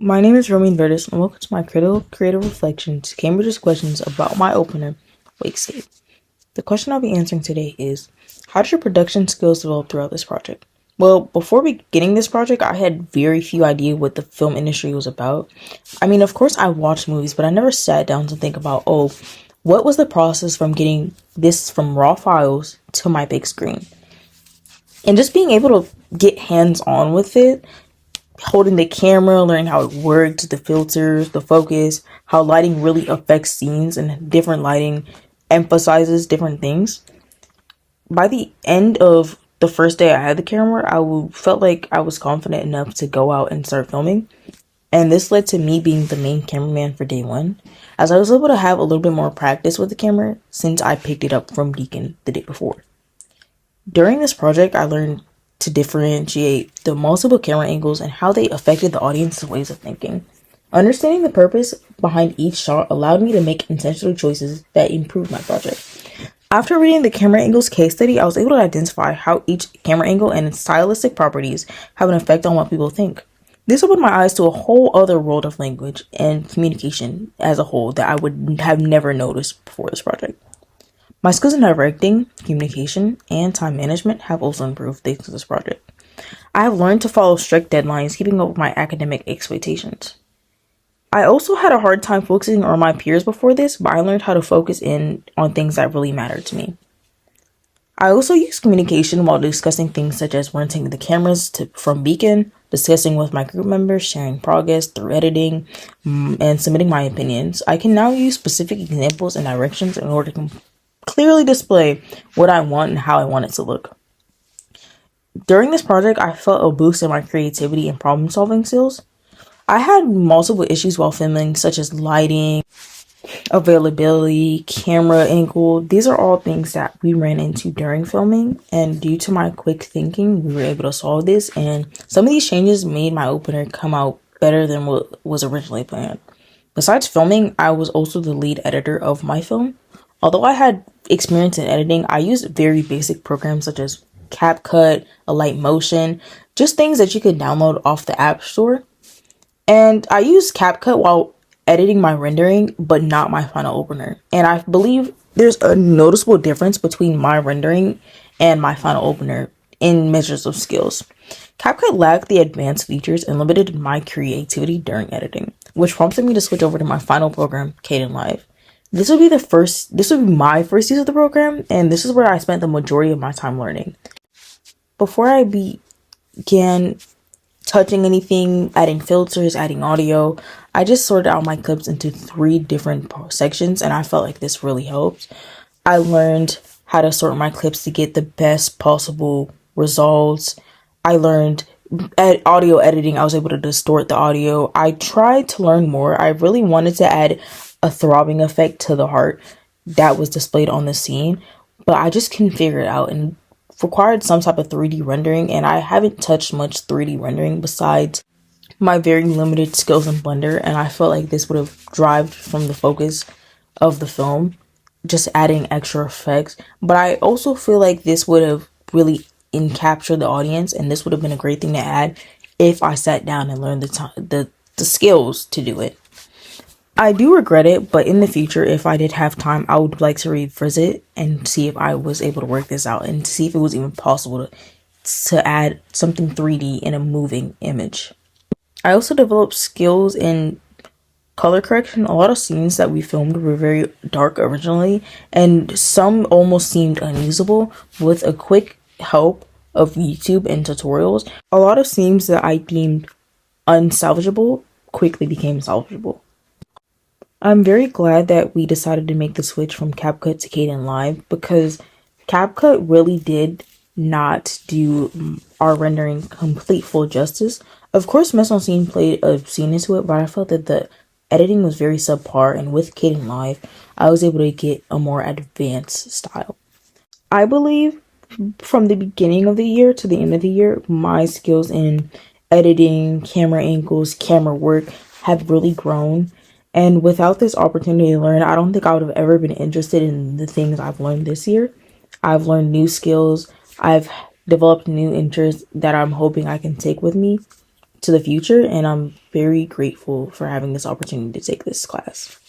My name is Romain Verdes, and welcome to my critical creative reflections, Cambridge's questions about my opener, Wakescape. The question I'll be answering today is, how did your production skills develop throughout this project? Well, before beginning this project, I had very few idea what the film industry was about. I mean, of course I watched movies, but I never sat down to think about, what was the process from getting this from raw files to my big screen? And just being able to get hands-on with it, holding the camera, learning how it worked, the filters, the focus, how lighting really affects scenes and different lighting emphasizes different things. By the end of the first day I had the camera, felt like I was confident enough to go out and start filming. And this led to me being the main cameraman for day one, as I was able to have a little bit more practice with the camera since I picked it up from Deacon the day before. During this project, I learned to differentiate the multiple camera angles and how they affected the audience's ways of thinking. Understanding the purpose behind each shot allowed me to make intentional choices that improved my project. After reading the camera angles case study, I was able to identify how each camera angle and its stylistic properties have an effect on what people think. This opened my eyes to a whole other world of language and communication as a whole that I would have never noticed before this project. My skills in directing, communication, and time management have also improved thanks to this project. I have learned to follow strict deadlines, keeping up with my academic expectations. I also had a hard time focusing on my peers before this, but I learned how to focus in on things that really mattered to me. I also use communication while discussing things such as renting the cameras from Beacon, discussing with my group members, sharing progress through editing, and submitting my opinions. I can now use specific examples and directions in order to clearly display what I want and how I want it to look. During this project, I felt a boost in my creativity and problem solving skills. I had multiple issues while filming, such as lighting, availability, camera angle. These are all things that we ran into during filming, and due to my quick thinking, we were able to solve this, and some of these changes made my opener come out better than what was originally planned. Besides filming, I was also the lead editor of my film. Although I had experience in editing, I used very basic programs such as CapCut, Alight Motion, just things that you could download off the App Store. And I used CapCut while editing my rendering, but not my final opener. And I believe there's a noticeable difference between my rendering and my final opener in measures of skills. CapCut lacked the advanced features and limited my creativity during editing, which prompted me to switch over to my final program, Kdenlive. This would be my first use of the program, and this is where I spent the majority of my time learning. Before I began touching anything, adding filters, adding audio, I just sorted out my clips into 3 different sections, and I felt like this really helped. I learned how to sort my clips to get the best possible results. I learned audio editing. I was able to distort the audio. I tried to learn more. I really wanted to add a throbbing effect to the heart that was displayed on the scene, but I just couldn't figure it out and required some type of 3D rendering, and I haven't touched much 3D rendering besides my very limited skills in Blender, and I felt like this would have derived from the focus of the film, just adding extra effects. But I also feel like this would have really captured the audience, and this would have been a great thing to add if I sat down and learned the skills to do it. I do regret it, but in the future, if I did have time, I would like to revisit and see if I was able to work this out and see if it was even possible to add something 3D in a moving image. I also developed skills in color correction. A lot of scenes that we filmed were very dark originally, and some almost seemed unusable. With a quick help of YouTube and tutorials, a lot of scenes that I deemed unsalvageable quickly became salvageable. I'm very glad that we decided to make the switch from CapCut to Kdenlive, because CapCut really did not do our rendering complete full justice. Of course, Mise-en-Scene played a scene into it, but I felt that the editing was very subpar, and with Kdenlive, I was able to get a more advanced style. I believe from the beginning of the year to the end of the year, my skills in editing, camera angles, camera work have really grown. And without this opportunity to learn, I don't think I would have ever been interested in the things I've learned this year. I've learned new skills. I've developed new interests that I'm hoping I can take with me to the future, and I'm very grateful for having this opportunity to take this class.